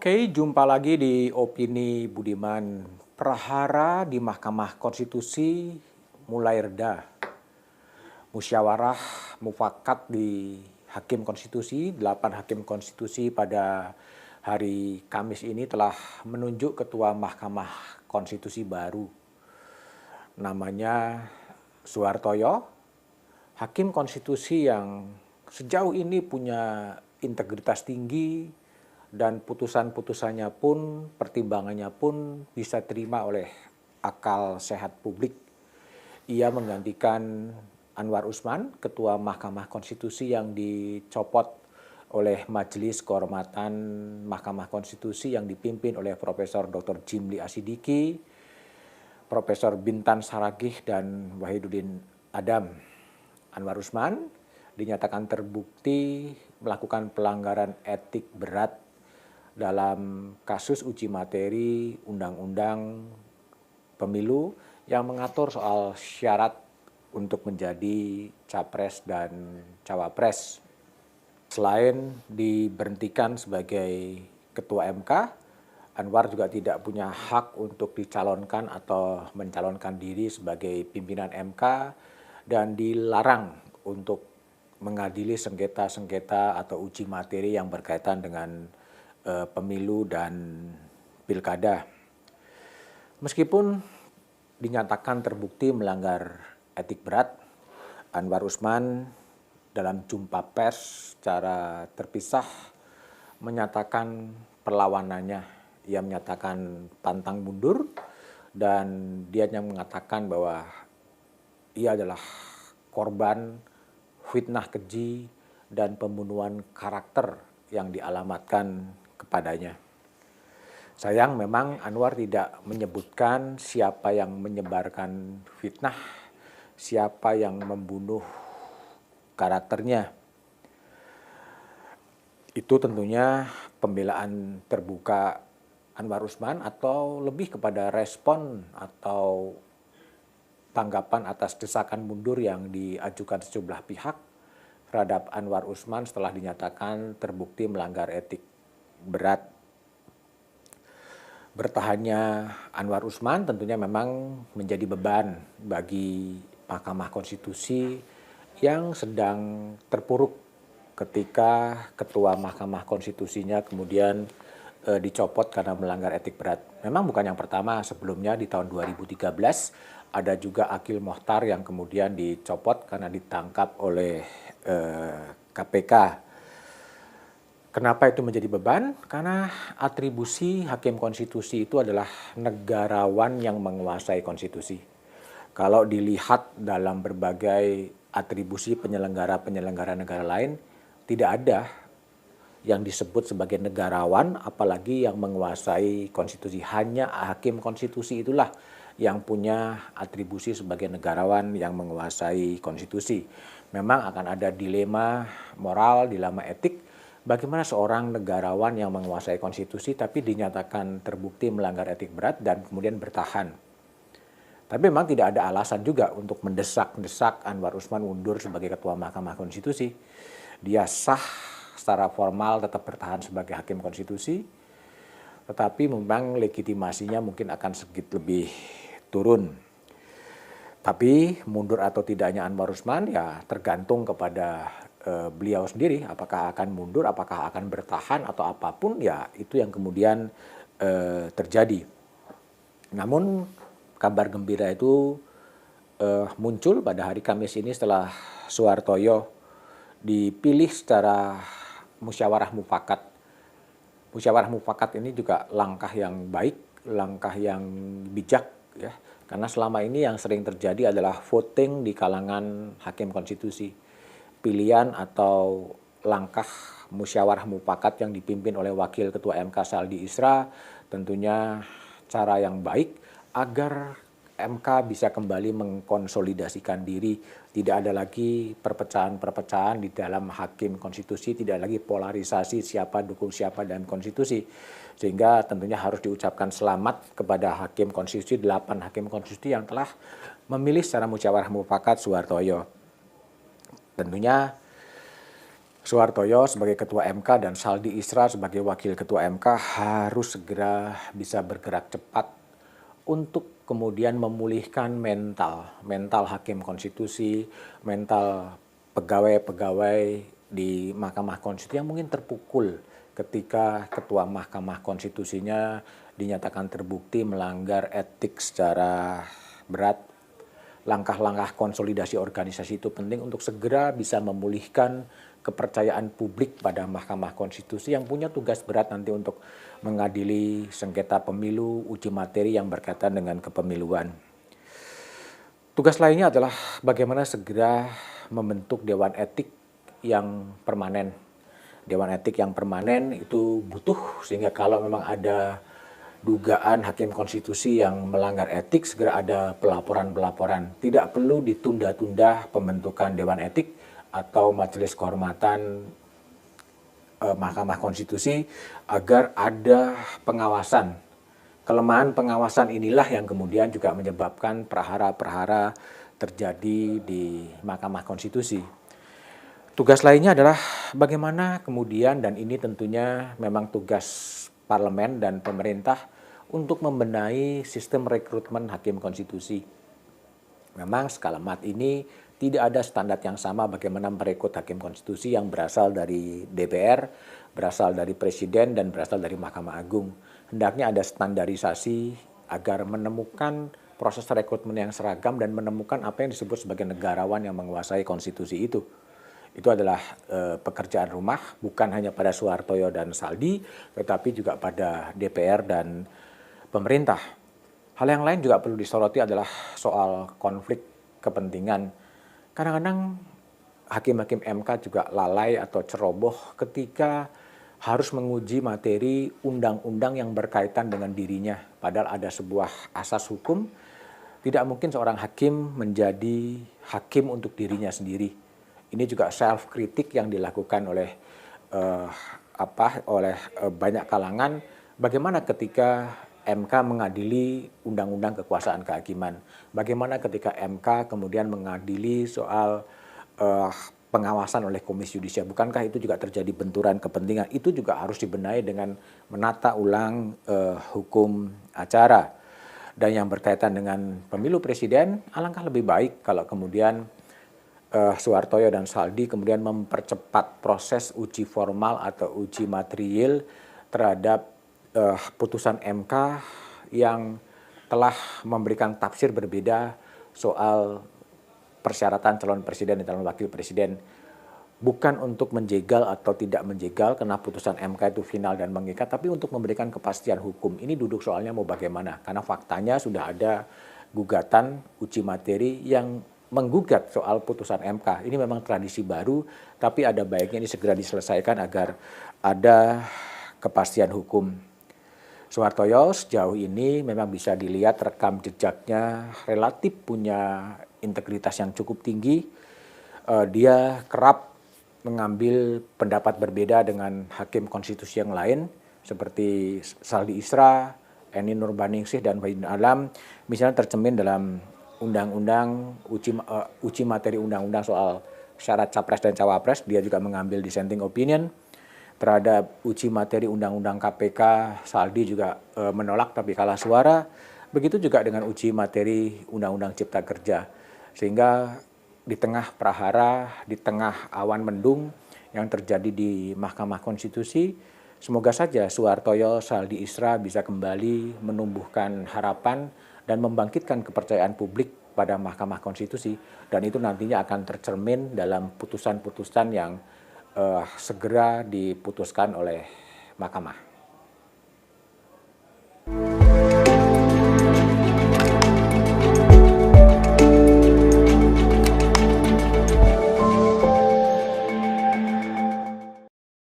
Oke, jumpa lagi di Opini Budiman. Prahara di Mahkamah Konstitusi mulai reda. Musyawarah mufakat di Hakim Konstitusi, 8 Hakim Konstitusi pada hari Kamis ini telah menunjuk Ketua Mahkamah Konstitusi baru. Namanya Suhartoyo, Hakim Konstitusi yang sejauh ini punya integritas tinggi, dan putusan-putusannya pun, pertimbangannya pun bisa terima oleh akal sehat publik. Ia menggantikan Anwar Usman, Ketua Mahkamah Konstitusi yang dicopot oleh Majelis Kehormatan Mahkamah Konstitusi yang dipimpin oleh Profesor Dr. Jimli Asidiki, Profesor Bintan Saragih, dan Wahiduddin Adam. Anwar Usman dinyatakan terbukti melakukan pelanggaran etik berat dalam kasus uji materi Undang-Undang Pemilu yang mengatur soal syarat untuk menjadi capres dan cawapres. Selain diberhentikan sebagai Ketua MK, Anwar juga tidak punya hak untuk dicalonkan atau mencalonkan diri sebagai pimpinan MK dan dilarang untuk mengadili sengketa-sengketa atau uji materi yang berkaitan dengan pemilu dan pilkada. Meskipun dinyatakan terbukti melanggar etik berat, Anwar Usman dalam jumpa pers secara terpisah menyatakan perlawanannya. Ia menyatakan pantang mundur dan dia yang mengatakan bahwa ia adalah korban fitnah keji dan pembunuhan karakter yang dialamatkan kepadanya. Sayang memang Anwar tidak menyebutkan siapa yang menyebarkan fitnah, siapa yang membunuh karakternya. Itu tentunya pembelaan terbuka Anwar Usman atau lebih kepada respon atau tanggapan atas desakan mundur yang diajukan sejumlah pihak terhadap Anwar Usman setelah dinyatakan terbukti melanggar etik berat. Bertahannya Anwar Usman tentunya memang menjadi beban bagi Mahkamah Konstitusi yang sedang terpuruk ketika Ketua Mahkamah Konstitusinya kemudian dicopot karena melanggar etik berat. Memang bukan yang pertama, sebelumnya di tahun 2013 ada juga Akil Mohtar yang kemudian dicopot karena ditangkap oleh KPK. Kenapa itu menjadi beban? Karena atribusi Hakim Konstitusi itu adalah negarawan yang menguasai konstitusi. Kalau dilihat dalam berbagai atribusi penyelenggara-penyelenggara negara lain, tidak ada yang disebut sebagai negarawan, apalagi yang menguasai konstitusi. Hanya Hakim Konstitusi itulah yang punya atribusi sebagai negarawan yang menguasai konstitusi. Memang akan ada dilema moral, dilema etik. Bagaimana seorang negarawan yang menguasai konstitusi tapi dinyatakan terbukti melanggar etik berat dan kemudian bertahan. Tapi memang tidak ada alasan juga untuk mendesak Anwar Usman mundur sebagai Ketua Mahkamah Konstitusi. Dia sah secara formal tetap bertahan sebagai Hakim Konstitusi, tetapi memang legitimasinya mungkin akan sedikit lebih turun. Tapi mundur atau tidaknya Anwar Usman ya tergantung kepada beliau sendiri, apakah akan mundur, apakah akan bertahan atau apapun, ya itu yang kemudian terjadi. Namun kabar gembira itu muncul pada hari Kamis ini setelah Suhartoyo dipilih secara musyawarah mufakat. Musyawarah mufakat ini juga langkah yang baik, langkah yang bijak, ya, karena selama ini yang sering terjadi adalah voting di kalangan Hakim Konstitusi. Pilihan atau langkah musyawarah mufakat yang dipimpin oleh Wakil Ketua MK Saldi Isra tentunya cara yang baik agar MK bisa kembali mengkonsolidasikan diri. Tidak ada lagi perpecahan-perpecahan di dalam Hakim Konstitusi, tidak lagi polarisasi siapa dukung siapa dalam konstitusi. Sehingga tentunya harus diucapkan selamat kepada Hakim Konstitusi, 8 Hakim Konstitusi yang telah memilih secara musyawarah mufakat Suhartoyo. Tentunya Soehartojo sebagai Ketua MK dan Saldi Isra sebagai Wakil Ketua MK harus segera bisa bergerak cepat untuk kemudian memulihkan mental hakim konstitusi, mental pegawai-pegawai di Mahkamah Konstitusi yang mungkin terpukul ketika Ketua Mahkamah Konstitusinya dinyatakan terbukti melanggar etik secara berat. Langkah-langkah konsolidasi organisasi itu penting untuk segera bisa memulihkan kepercayaan publik pada Mahkamah Konstitusi yang punya tugas berat nanti untuk mengadili sengketa pemilu, uji materi yang berkaitan dengan kepemiluan. Tugas lainnya adalah bagaimana segera membentuk Dewan Etik yang permanen. Dewan Etik yang permanen itu butuh sehingga kalau memang ada dugaan hakim konstitusi yang melanggar etik, segera ada pelaporan-pelaporan. Tidak perlu ditunda-tunda pembentukan Dewan Etik atau Majelis Kehormatan Mahkamah Konstitusi agar ada pengawasan. Kelemahan pengawasan inilah yang kemudian juga menyebabkan prahara-prahara terjadi di Mahkamah Konstitusi. Tugas lainnya adalah bagaimana kemudian, dan ini tentunya memang tugas parlemen dan pemerintah untuk membenahi sistem rekrutmen hakim konstitusi. Memang sekalimat ini tidak ada standar yang sama bagaimana merekrut hakim konstitusi yang berasal dari DPR, berasal dari Presiden, dan berasal dari Mahkamah Agung. Hendaknya ada standarisasi agar menemukan proses rekrutmen yang seragam dan menemukan apa yang disebut sebagai negarawan yang menguasai konstitusi itu. Itu adalah pekerjaan rumah bukan hanya pada Soehartojo dan Saldi, tetapi juga pada DPR dan pemerintah. Hal yang lain juga perlu disoroti adalah soal konflik kepentingan. Kadang-kadang hakim-hakim MK juga lalai atau ceroboh ketika harus menguji materi undang-undang yang berkaitan dengan dirinya. Padahal ada sebuah asas hukum, tidak mungkin seorang hakim menjadi hakim untuk dirinya sendiri. Ini juga self-kritik yang dilakukan oleh banyak kalangan. Bagaimana ketika MK mengadili undang-undang kekuasaan kehakiman? Bagaimana ketika MK kemudian mengadili soal pengawasan oleh Komisi Yudisial? Bukankah itu juga terjadi benturan kepentingan? Itu juga harus dibenahi dengan menata ulang hukum acara. Dan yang berkaitan dengan pemilu presiden, alangkah lebih baik kalau kemudian Soehartojo dan Saldi kemudian mempercepat proses uji formal atau uji material terhadap putusan MK yang telah memberikan tafsir berbeda soal persyaratan calon presiden dan calon wakil presiden. Bukan untuk menjegal atau tidak menjegal karena putusan MK itu final dan mengikat, tapi untuk memberikan kepastian hukum. Ini duduk soalnya mau bagaimana, karena faktanya sudah ada gugatan uji materi yang menggugat soal putusan MK. Ini memang tradisi baru, tapi ada baiknya ini segera diselesaikan agar ada kepastian hukum. Soehartojo sejauh ini memang bisa dilihat rekam jejaknya relatif punya integritas yang cukup tinggi. Dia kerap mengambil pendapat berbeda dengan hakim konstitusi yang lain, seperti Saldi Isra, Eni Nurbaningsih, dan Wahidin Alam. Misalnya tercermin dalam undang-undang uji materi undang-undang soal syarat capres dan cawapres, dia juga mengambil dissenting opinion. Terhadap uji materi undang-undang KPK, Saldi juga menolak tapi kalah suara. Begitu juga dengan uji materi undang-undang Cipta Kerja. Sehingga di tengah prahara, di tengah awan mendung yang terjadi di Mahkamah Konstitusi, semoga saja Soehartojo, Saldi Isra bisa kembali menumbuhkan harapan dan membangkitkan kepercayaan publik pada Mahkamah Konstitusi, dan itu nantinya akan tercermin dalam putusan-putusan yang segera diputuskan oleh Mahkamah.